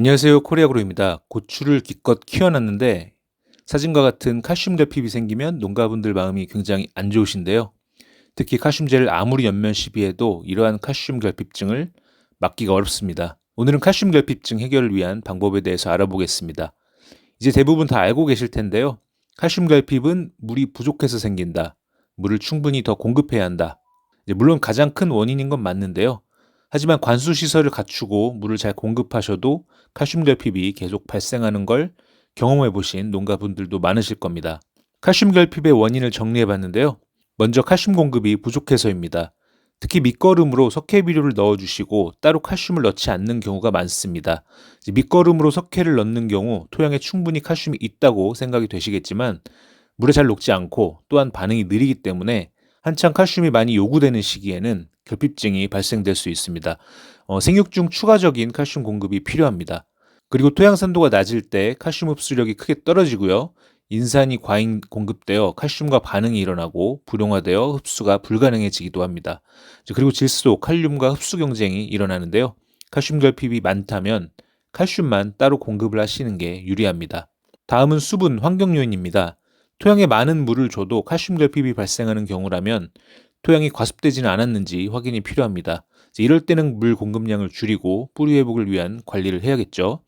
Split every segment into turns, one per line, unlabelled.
안녕하세요. 코리아그로입니다. 고추를 기껏 키워놨는데 사진과 같은 칼슘 결핍이 생기면 농가분들 마음이 굉장히 안 좋으신데요. 특히 칼슘제를 아무리 연면 시비해도 이러한 칼슘 결핍증을 막기가 어렵습니다. 오늘은 칼슘 결핍증 해결을 위한 방법에 대해서 알아보겠습니다. 이제 대부분 다 알고 계실 텐데요. 칼슘 결핍은 물이 부족해서 생긴다. 물을 충분히 더 공급해야 한다. 물론 가장 큰 원인인 건 맞는데요. 하지만 관수 시설을 갖추고 물을 잘 공급하셔도 칼슘 결핍이 계속 발생하는 걸 경험해 보신 농가분들도 많으실 겁니다. 칼슘 결핍의 원인을 정리해 봤는데요. 먼저 칼슘 공급이 부족해서입니다. 특히 밑거름으로 석회 비료를 넣어주시고 따로 칼슘을 넣지 않는 경우가 많습니다. 밑거름으로 석회를 넣는 경우 토양에 충분히 칼슘이 있다고 생각이 되시겠지만 물에 잘 녹지 않고 또한 반응이 느리기 때문에 한창 칼슘이 많이 요구되는 시기에는 결핍증이 발생될 수 있습니다. 생육 중 추가적인 칼슘 공급이 필요합니다. 그리고 토양 산도가 낮을 때 칼슘 흡수력이 크게 떨어지고요. 인산이 과잉 공급되어 칼슘과 반응이 일어나고 불용화되어 흡수가 불가능해지기도 합니다. 그리고 질소, 칼륨과 흡수 경쟁이 일어나는데요. 칼슘 결핍이 많다면 칼슘만 따로 공급을 하시는 게 유리합니다. 다음은 수분, 환경 요인입니다. 토양에 많은 물을 줘도 칼슘 결핍이 발생하는 경우라면 토양이 과습되지는 않았는지 확인이 필요합니다. 이럴 때는 물 공급량을 줄이고 뿌리 회복을 위한 관리를 해야겠죠.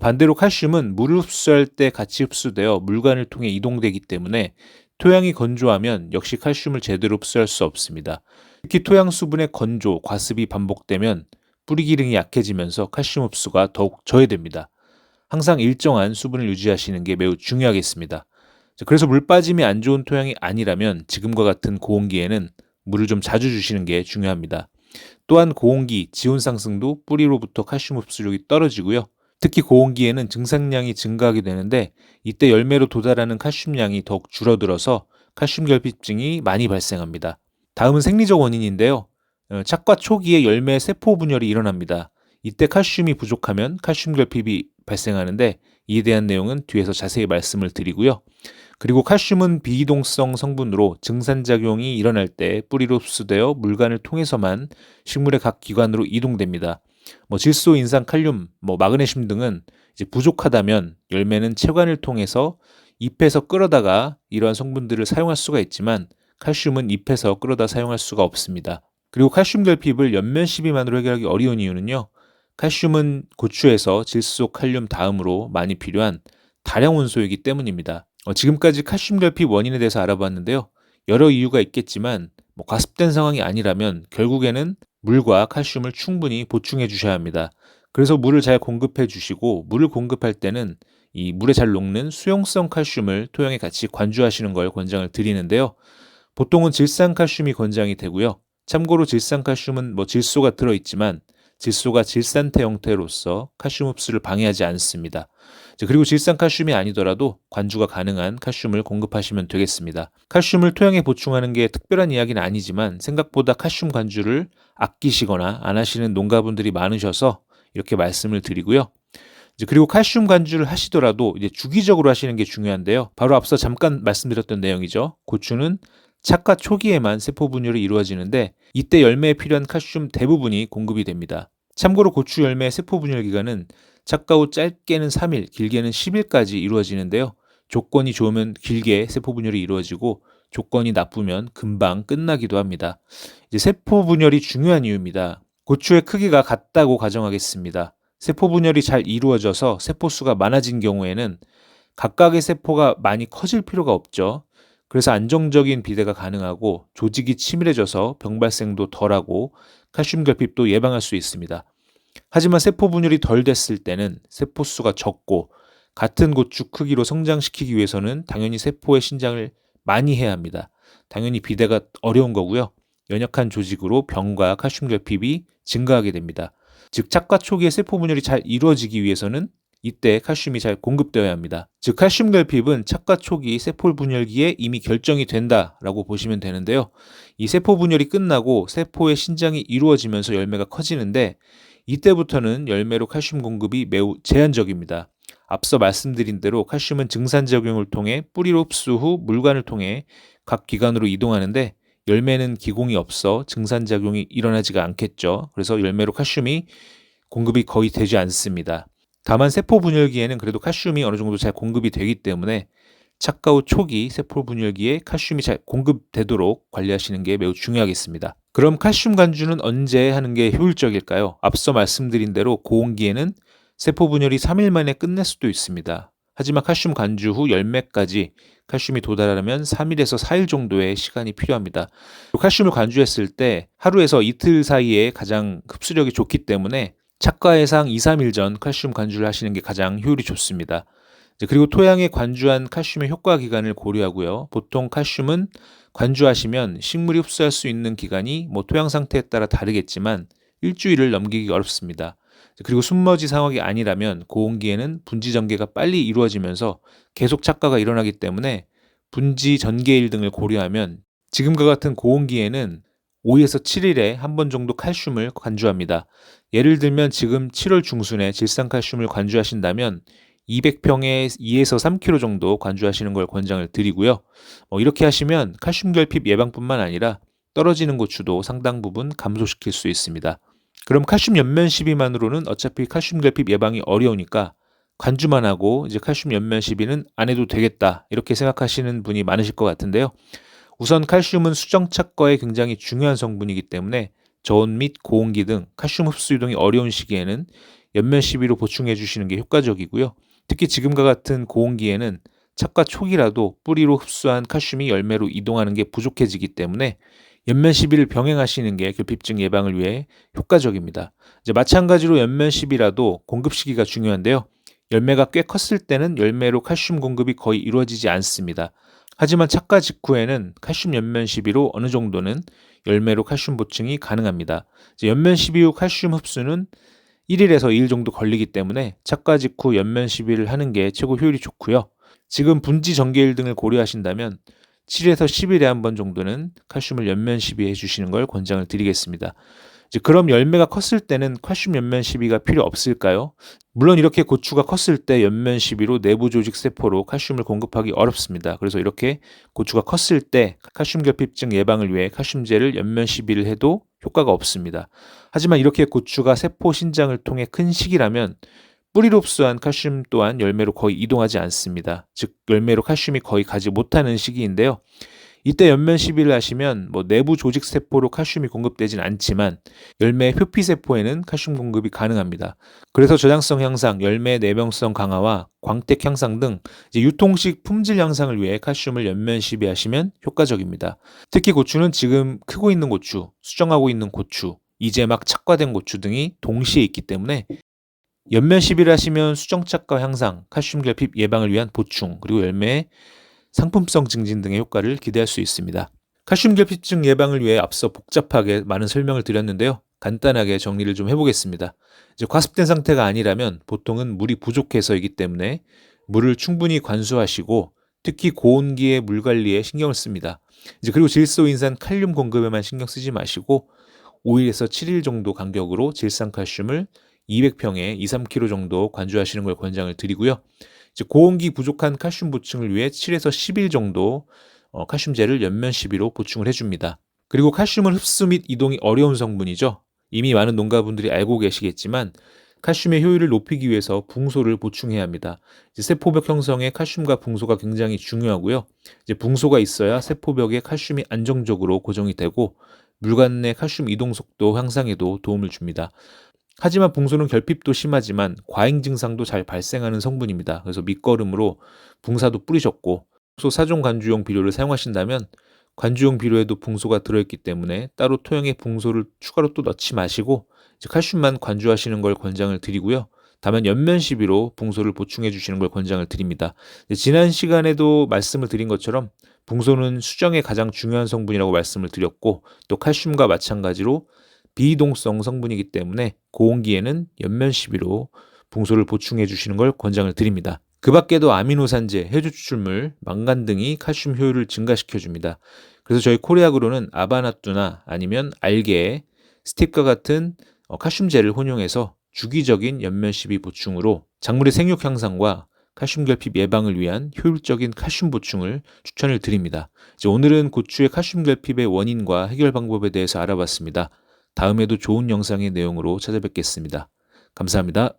반대로 칼슘은 물을 흡수할 때 같이 흡수되어 물관을 통해 이동되기 때문에 토양이 건조하면 역시 칼슘을 제대로 흡수할 수 없습니다. 특히 토양 수분의 건조, 과습이 반복되면 뿌리 기능이 약해지면서 칼슘 흡수가 더욱 저해됩니다. 항상 일정한 수분을 유지하시는 게 매우 중요하겠습니다. 그래서 물 빠짐이 안 좋은 토양이 아니라면 지금과 같은 고온기에는 물을 좀 자주 주시는 게 중요합니다. 또한 고온기, 지온 상승도 뿌리로부터 칼슘 흡수력이 떨어지고요. 특히 고온기에는 증산량이 증가하게 되는데 이때 열매로 도달하는 칼슘량이 더욱 줄어들어서 칼슘 결핍증이 많이 발생합니다. 다음은 생리적 원인인데요. 착과 초기에 열매 세포 분열이 일어납니다. 이때 칼슘이 부족하면 칼슘 결핍이 발생하는데 이에 대한 내용은 뒤에서 자세히 말씀을 드리고요. 그리고 칼슘은 비이동성 성분으로 증산작용이 일어날 때 뿌리로 흡수되어 물관을 통해서만 식물의 각 기관으로 이동됩니다. 질소, 인산, 칼륨, 마그네슘 등은 이제 부족하다면 열매는 체관을 통해서 잎에서 끌어다가 이러한 성분들을 사용할 수가 있지만 칼슘은 잎에서 끌어다 사용할 수가 없습니다. 그리고 칼슘 결핍을 연면 시비만으로 해결하기 어려운 이유는요. 칼슘은 고추에서 질소, 칼륨 다음으로 많이 필요한 다량 원소이기 때문입니다. 지금까지 칼슘 결핍 원인에 대해서 알아봤는데요. 여러 이유가 있겠지만 과습된 상황이 아니라면 결국에는 물과 칼슘을 충분히 보충해 주셔야 합니다. 그래서 물을 잘 공급해 주시고 물을 공급할 때는 이 물에 잘 녹는 수용성 칼슘을 토양에 같이 관주하시는 걸 권장을 드리는데요. 보통은 질산칼슘이 권장이 되고요. 참고로 질산칼슘은 질소가 들어있지만 질소가 질산태 형태로서 칼슘 흡수를 방해하지 않습니다. 그리고 질산칼슘이 아니더라도 관주가 가능한 칼슘을 공급하시면 되겠습니다. 칼슘을 토양에 보충하는 게 특별한 이야기는 아니지만 생각보다 칼슘 관주를 아끼시거나 안 하시는 농가분들이 많으셔서 이렇게 말씀을 드리고요. 그리고 칼슘 관주를 하시더라도 이제 주기적으로 하시는 게 중요한데요. 바로 앞서 잠깐 말씀드렸던 내용이죠. 고추는 착과 초기에만 세포 분열이 이루어지는데 이때 열매에 필요한 칼슘 대부분이 공급이 됩니다. 참고로 고추 열매 세포 분열 기간은 착과 후 짧게는 3일, 길게는 10일까지 이루어지는데요. 조건이 좋으면 길게 세포 분열이 이루어지고 조건이 나쁘면 금방 끝나기도 합니다. 이제 세포 분열이 중요한 이유입니다. 고추의 크기가 같다고 가정하겠습니다. 세포 분열이 잘 이루어져서 세포 수가 많아진 경우에는 각각의 세포가 많이 커질 필요가 없죠. 그래서 안정적인 비대가 가능하고 조직이 치밀해져서 병 발생도 덜하고 칼슘 결핍도 예방할 수 있습니다. 하지만 세포 분열이 덜 됐을 때는 세포 수가 적고 같은 고추 크기로 성장시키기 위해서는 당연히 세포의 신장을 많이 해야 합니다. 당연히 비대가 어려운 거고요. 연약한 조직으로 병과 칼슘 결핍이 증가하게 됩니다. 즉 착과 초기에 세포 분열이 잘 이루어지기 위해서는 이때 칼슘이 잘 공급되어야 합니다. 즉 칼슘 결핍은 착과 초기 세포 분열기에 이미 결정이 된다라고 보시면 되는데요. 이 세포 분열이 끝나고 세포의 신장이 이루어지면서 열매가 커지는데 이때부터는 열매로 칼슘 공급이 매우 제한적입니다. 앞서 말씀드린 대로 칼슘은 증산작용을 통해 뿌리로 흡수 후 물관을 통해 각 기관으로 이동하는데 열매는 기공이 없어 증산작용이 일어나지가 않겠죠. 그래서 열매로 칼슘이 공급이 거의 되지 않습니다. 다만 세포 분열기에는 그래도 칼슘이 어느 정도 잘 공급이 되기 때문에 착가 후 초기 세포 분열기에 칼슘이 잘 공급되도록 관리하시는 게 매우 중요하겠습니다. 그럼 칼슘 관주는 언제 하는 게 효율적일까요? 앞서 말씀드린 대로 고온기에는 세포 분열이 3일 만에 끝낼 수도 있습니다. 하지만 칼슘 관주 후 열매까지 칼슘이 도달하려면 3일에서 4일 정도의 시간이 필요합니다. 칼슘을 관주했을 때 하루에서 이틀 사이에 가장 흡수력이 좋기 때문에 착가 예상 2-3일 전 칼슘 관주를 하시는 게 가장 효율이 좋습니다. 그리고 토양에 관주한 칼슘의 효과 기간을 고려하고요. 보통 칼슘은 관주하시면 식물이 흡수할 수 있는 기간이 토양 상태에 따라 다르겠지만 일주일을 넘기기 어렵습니다. 그리고 숨머지 상황이 아니라면 고온기에는 분지 전개가 빨리 이루어지면서 계속 착가가 일어나기 때문에 분지 전개일 등을 고려하면 지금과 같은 고온기에는 5에서 7일에 한 번 정도 칼슘을 관주합니다. 예를 들면 지금 7월 중순에 질산칼슘을 관주하신다면 200평에 2에서 3kg 정도 관주하시는 걸 권장을 드리고요. 이렇게 하시면 칼슘 결핍 예방뿐만 아니라 떨어지는 고추도 상당 부분 감소시킬 수 있습니다. 그럼 칼슘 연면 시비만으로는 어차피 칼슘 결핍 예방이 어려우니까 관주만 하고 이제 칼슘 연면 시비는 안 해도 되겠다 이렇게 생각하시는 분이 많으실 것 같은데요. 우선 칼슘은 수정 착과에 굉장히 중요한 성분이기 때문에 저온 및 고온기 등 칼슘 흡수 유동이 어려운 시기에는 연면 시비로 보충해 주시는 게 효과적이고요. 특히 지금과 같은 고온기에는 착과 초기라도 뿌리로 흡수한 칼슘이 열매로 이동하는 게 부족해지기 때문에 연면 시비를 병행하시는 게 결핍증 예방을 위해 효과적입니다. 이제 마찬가지로 연면 시비라도 공급 시기가 중요한데요. 열매가 꽤 컸을 때는 열매로 칼슘 공급이 거의 이루어지지 않습니다. 하지만 착과 직후에는 칼슘 연면 시비로 어느 정도는 열매로 칼슘 보충이 가능합니다. 연면 시비 후 칼슘 흡수는 1일에서 2일 정도 걸리기 때문에 착과 직후 연면 시비를 하는 게 최고 효율이 좋고요. 지금 분지 전개일 등을 고려하신다면 7에서 10일에 한 번 정도는 칼슘을 연면 시비해 주시는 걸 권장을 드리겠습니다. 그럼 열매가 컸을 때는 칼슘 연면 시비가 필요 없을까요? 물론 이렇게 고추가 컸을 때 연면 시비로 내부 조직 세포로 칼슘을 공급하기 어렵습니다. 그래서 이렇게 고추가 컸을 때 칼슘 결핍증 예방을 위해 칼슘제를 연면 시비를 해도 효과가 없습니다. 하지만 이렇게 고추가 세포 신장을 통해 큰 시기라면 뿌리로 흡수한 칼슘 또한 열매로 거의 이동하지 않습니다. 즉 열매로 칼슘이 거의 가지 못하는 시기인데요. 이때 연면 시비를 하시면 내부 조직 세포로 칼슘이 공급되진 않지만 열매 표피 세포에는 칼슘 공급이 가능합니다. 그래서 저장성 향상, 열매 내병성 강화와 광택 향상 등 유통식 품질 향상을 위해 칼슘을 연면 시비하시면 효과적입니다. 특히 고추는 지금 크고 있는 고추, 수정하고 있는 고추, 이제 막 착과된 고추 등이 동시에 있기 때문에 연면 시비를 하시면 수정 착과 향상, 칼슘 결핍 예방을 위한 보충, 그리고 열매의 상품성 증진 등의 효과를 기대할 수 있습니다. 칼슘 결핍증 예방을 위해 앞서 복잡하게 많은 설명을 드렸는데요. 간단하게 정리를 좀 해보겠습니다. 과습된 상태가 아니라면 보통은 물이 부족해서이기 때문에 물을 충분히 관수하시고 특히 고온기의 물 관리에 신경을 씁니다. 그리고 질소 인산 칼륨 공급에만 신경 쓰지 마시고 5일에서 7일 정도 간격으로 질산칼슘을 200평에 2-3kg 정도 관주하시는 걸 권장을 드리고요. 고온기 부족한 칼슘 보충을 위해 7에서 10일 정도 칼슘제를 연면 시비로 보충을 해줍니다. 그리고 칼슘은 흡수 및 이동이 어려운 성분이죠. 이미 많은 농가분들이 알고 계시겠지만 칼슘의 효율을 높이기 위해서 붕소를 보충해야 합니다. 세포벽 형성에 칼슘과 붕소가 굉장히 중요하고요. 붕소가 있어야 세포벽에 칼슘이 안정적으로 고정이 되고 물관 내 칼슘 이동 속도 향상에도 도움을 줍니다. 하지만 붕소는 결핍도 심하지만 과잉 증상도 잘 발생하는 성분입니다. 그래서 밑거름으로 붕사도 뿌리셨고 붕소 사종 관주용 비료를 사용하신다면 관주용 비료에도 붕소가 들어있기 때문에 따로 토양에 붕소를 추가로 또 넣지 마시고 칼슘만 관주하시는 걸 권장을 드리고요. 다만 연면 시비로 붕소를 보충해 주시는 걸 권장을 드립니다. 지난 시간에도 말씀을 드린 것처럼 붕소는 수정에 가장 중요한 성분이라고 말씀을 드렸고 또 칼슘과 마찬가지로 비이동성 성분이기 때문에 고온기에는 연면 시비로 붕소를 보충해 주시는 걸 권장을 드립니다. 그 밖에도 아미노산제, 해조 추출물, 망간 등이 칼슘 효율을 증가시켜 줍니다. 그래서 저희 코리아그로는 아바나뚜나 아니면 알게, 스팁과 같은 칼슘제를 혼용해서 주기적인 연면 시비 보충으로 작물의 생육 향상과 칼슘 결핍 예방을 위한 효율적인 칼슘 보충을 추천을 드립니다. 오늘은 고추의 칼슘 결핍의 원인과 해결 방법에 대해서 알아봤습니다. 다음에도 좋은 영상의 내용으로 찾아뵙겠습니다. 감사합니다.